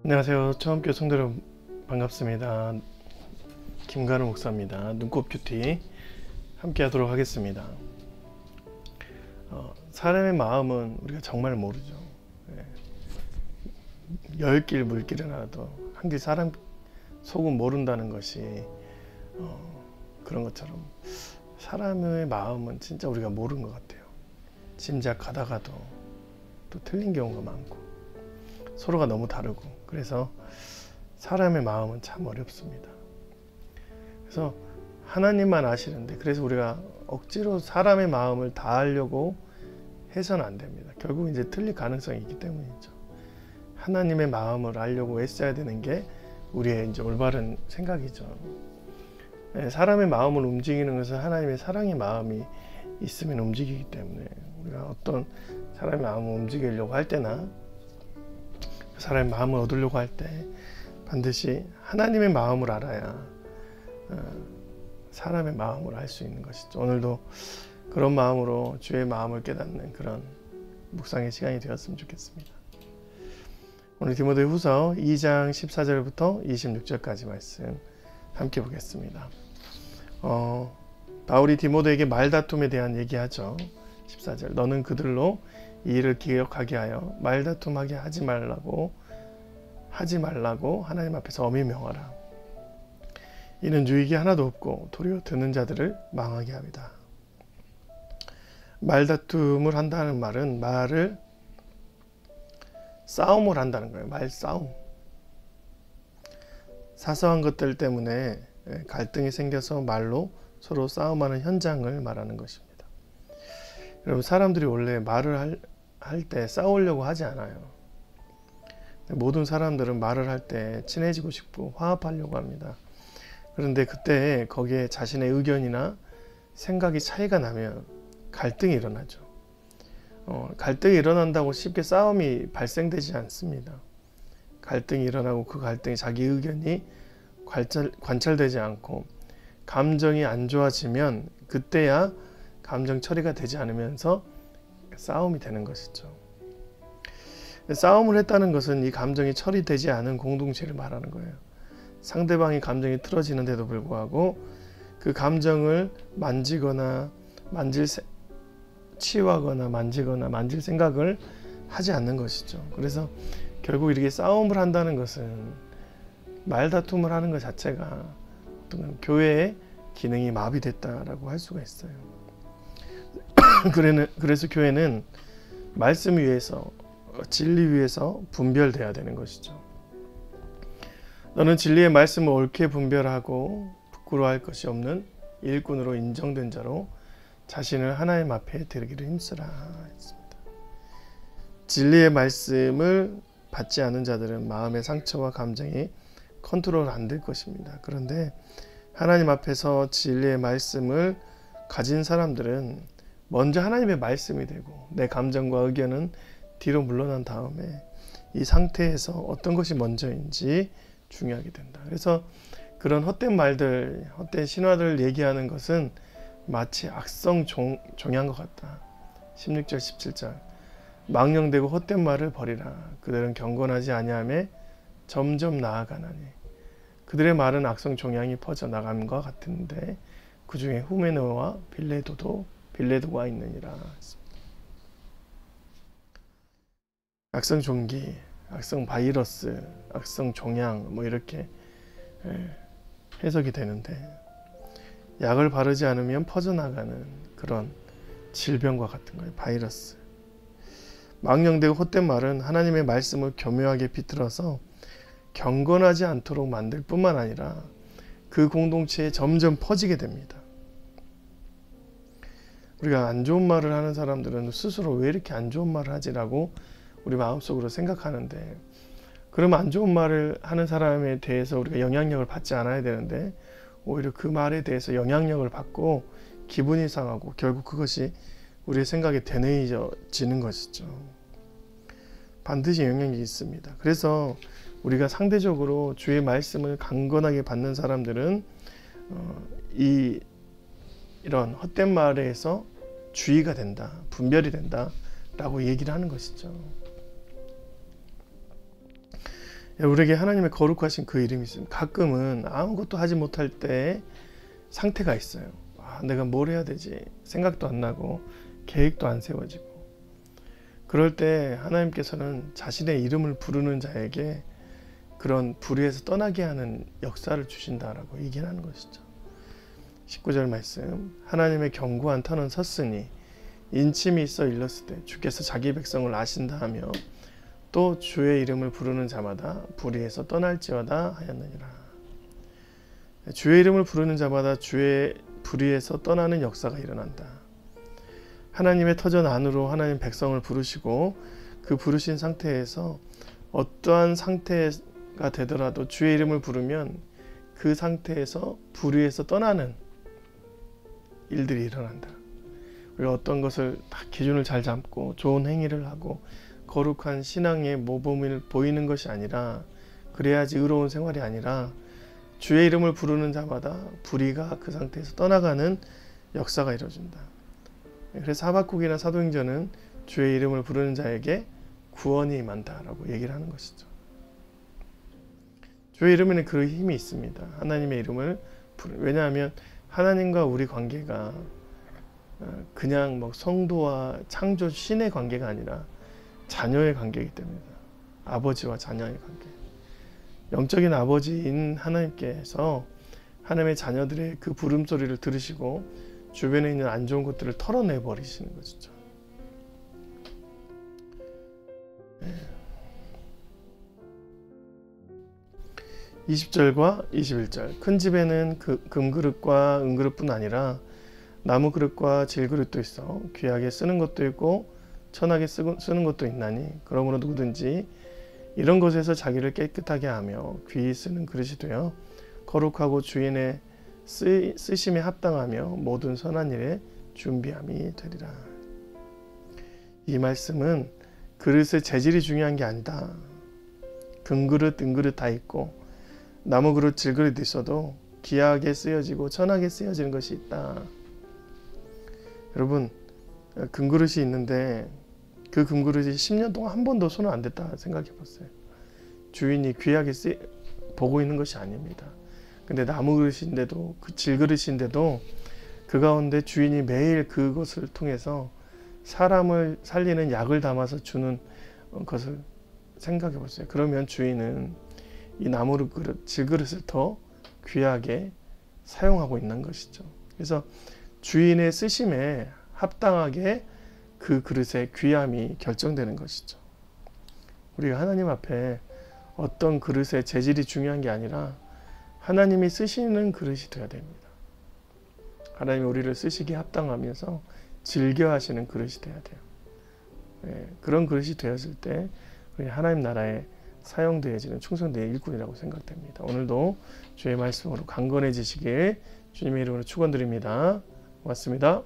안녕하세요. 처음 성도 여러분 반갑습니다. 김관우 목사입니다. 눈꽃 뷰티 함께 하도록 하겠습니다. 사람의 마음은 우리가 정말 모르죠. 열 길 물길을 알아도 한 길 사람 속은 모른다는 것이 그런 것처럼 사람의 마음은 진짜 우리가 모르는 것 같아요. 짐작하다가도 또 틀린 경우가 많고 서로가 너무 다르고, 그래서 사람의 마음은 참 어렵습니다. 그래서 하나님만 아시는데, 그래서 우리가 억지로 사람의 마음을 다 알려고 해서는 안 됩니다. 결국 이제 틀릴 가능성이 있기 때문이죠. 하나님의 마음을 알려고 애써야 되는 게 우리의 이제 올바른 생각이죠. 사람의 마음을 움직이는 것은 하나님의 사랑의 마음이 있으면 움직이기 때문에, 우리가 어떤 사람의 마음을 움직이려고 할 때나 그 사람의 마음을 얻으려고 할 때 반드시 하나님의 마음을 알아야 사람의 마음을 알 수 있는 것이죠. 오늘도 그런 마음으로 주의 마음을 깨닫는 그런 묵상의 시간이 되었으면 좋겠습니다. 오늘 디모데후서 2장 14절부터 26절까지 말씀 함께 보겠습니다. 바울이 디모데에게 말다툼에 대한 얘기하죠. 14절, 너는 그들로 이 일을 기억하게 하여 말다툼하게 하지 말라고 하나님 앞에서 엄히 명하라. 이는 유익이 하나도 없고 도리어 듣는 자들을 망하게 합니다. 말다툼을 한다는 말은 싸움을 한다는 거예요. 말싸움. 사소한 것들 때문에 갈등이 생겨서 말로 서로 싸움하는 현장을 말하는 것입니다. 여러분, 사람들이 원래 말을 할 때 싸우려고 하지 않아요. 모든 사람들은 말을 할 때 친해지고 싶고 화합하려고 합니다. 그런데 그때 거기에 자신의 의견이나 생각이 차이가 나면 갈등이 일어나죠. 갈등이 일어난다고 쉽게 싸움이 발생되지 않습니다. 갈등이 일어나고 그 갈등이 자기 의견이 관찰되지 않고 감정이 안 좋아지면 그때야 감정 처리가 되지 않으면서 싸움이 되는 것이죠. 싸움을 했다는 것은 이 감정이 처리되지 않은 공동체를 말하는 거예요. 상대방이 감정이 틀어지는데도 불구하고 그 감정을 치유하거나 만질 생각을 하지 않는 것이죠. 그래서 결국 이렇게 싸움을 한다는 것은, 말다툼을 하는 것 자체가 어떤 교회의 기능이 마비됐다라고 할 수가 있어요. 그래서 교회는 말씀 위에서, 진리 위에서 분별돼야 되는 것이죠. 너는 진리의 말씀을 옳게 분별하고 부끄러워할 것이 없는 일꾼으로 인정된 자로 자신을 하나님 앞에 드리기를 힘쓰라 했습니다. 진리의 말씀을 받지 않은 자들은 마음의 상처와 감정이 컨트롤 안 될 것입니다. 그런데 하나님 앞에서 진리의 말씀을 가진 사람들은 먼저 하나님의 말씀이 되고, 내 감정과 의견은 뒤로 물러난 다음에 이 상태에서 어떤 것이 먼저인지 중요하게 된다. 그래서 그런 헛된 말들, 헛된 신화들 얘기하는 것은 마치 악성 종양 것 같다. 16절 17절, 망령되고 헛된 말을 버리라. 그들은 경건하지 아니하며 점점 나아가나니 그들의 말은 악성 종양이 퍼져나감과 같은데 그 중에 후메네오와 빌레도가 있느니라. 악성 종기, 악성 바이러스, 악성 종양, 이렇게 해석이 되는데, 약을 바르지 않으면 퍼져나가는 그런 질병과 같은 거예요. 바이러스. 망령되고 헛된 말은 하나님의 말씀을 교묘하게 비틀어서 경건하지 않도록 만들 뿐만 아니라 그 공동체에 점점 퍼지게 됩니다. 우리가 안 좋은 말을 하는 사람들은 스스로 왜 이렇게 안 좋은 말을 하지라고 우리 마음속으로 생각하는데, 그러면 안 좋은 말을 하는 사람에 대해서 우리가 영향력을 받지 않아야 되는데 오히려 그 말에 대해서 영향력을 받고 기분이 상하고 결국 그것이 우리의 생각에 되뇌이지는 것이죠. 반드시 영향이 있습니다. 그래서 우리가 상대적으로 주의 말씀을 강건하게 받는 사람들은 이런 헛된 말에서 주의가 된다, 분별이 된다 라고 얘기를 하는 것이죠. 우리에게 하나님의 거룩하신 그 이름이 있습니다. 가끔은 아무것도 하지 못할 때 상태가 있어요. 내가 뭘 해야 되지? 생각도 안 나고 계획도 안 세워지고, 그럴 때 하나님께서는 자신의 이름을 부르는 자에게 그런 불의에서 떠나게 하는 역사를 주신다라고 얘기하는 것이죠. 19절 말씀, 하나님의 견고한 터는 섰으니 인침이 있어 일렀을 때 주께서 자기 백성을 아신다 하며 또 주의 이름을 부르는 자마다 불의에서 떠날지어다 하였느니라. 주의 이름을 부르는 자마다 주의 불의에서 떠나는 역사가 일어난다. 하나님의 터전 안으로 하나님 백성을 부르시고 그 부르신 상태에서 어떠한 상태가 되더라도 주의 이름을 부르면 그 상태에서 불의에서 떠나는 일들이 일어난다. 우리가 어떤 것을 다 기준을 잘 잡고 좋은 행위를 하고 거룩한 신앙의 모범을 보이는 것이 아니라, 그래야지 의로운 생활이 아니라 주의 이름을 부르는 자마다 불의가 그 상태에서 떠나가는 역사가 이루어진다. 그래서 하박국이나 사도행전은 주의 이름을 부르는 자에게 구원이 임한다라고 얘기를 하는 것이죠. 주의 이름에는 그 힘이 있습니다. 하나님의 이름을 왜냐하면 하나님과 우리 관계가 그냥 성도와 창조 신의 관계가 아니라 자녀의 관계이기 때문이다. 아버지와 자녀의 관계. 영적인 아버지인 하나님께서 하나님의 자녀들의 그 부름소리를 들으시고 주변에 있는 안 좋은 것들을 털어내 버리시는 것이죠. 20절과 21절, 큰 집에는 금그릇과 은그릇뿐 아니라 나무 그릇과 질그릇도 있어 귀하게 쓰는 것도 있고 천하게 쓰는 것도 있나니, 그러므로 누구든지 이런 것에서 자기를 깨끗하게 하며 귀히 쓰는 그릇이 되어 거룩하고 주인의 쓰심에 합당하며 모든 선한 일에 준비함이 되리라. 이 말씀은 그릇의 재질이 중요한 게 아니다. 금그릇, 은그릇 다 있고 나무 그릇, 질그릇 있어도 귀하게 쓰여지고 천하게 쓰여지는 것이 있다. 여러분, 금그릇이 있는데 그 금그릇이 10년 동안 한 번도 손을 안 댔다 생각해 봤어요. 주인이 귀하게 보고 있는 것이 아닙니다. 근데 나무 그릇인데도, 그 질그릇인데도 그 가운데 주인이 매일 그것을 통해서 사람을 살리는 약을 담아서 주는 것을 생각해 보세요. 그러면 주인은 이 나무 그릇, 질그릇을 더 귀하게 사용하고 있는 것이죠. 그래서 주인의 쓰심에 합당하게 그 그릇의 귀함이 결정되는 것이죠. 우리가 하나님 앞에 어떤 그릇의 재질이 중요한 게 아니라 하나님이 쓰시는 그릇이 되어야 됩니다. 하나님이 우리를 쓰시기에 합당하면서 즐겨 하시는 그릇이 되어야 돼요. 그런 그릇이 되었을 때 우리 하나님 나라에 사용되어지는 충성된 일꾼이라고 생각됩니다. 오늘도 주의 말씀으로 강건해지시길 주님의 이름으로 축원드립니다. 고맙습니다.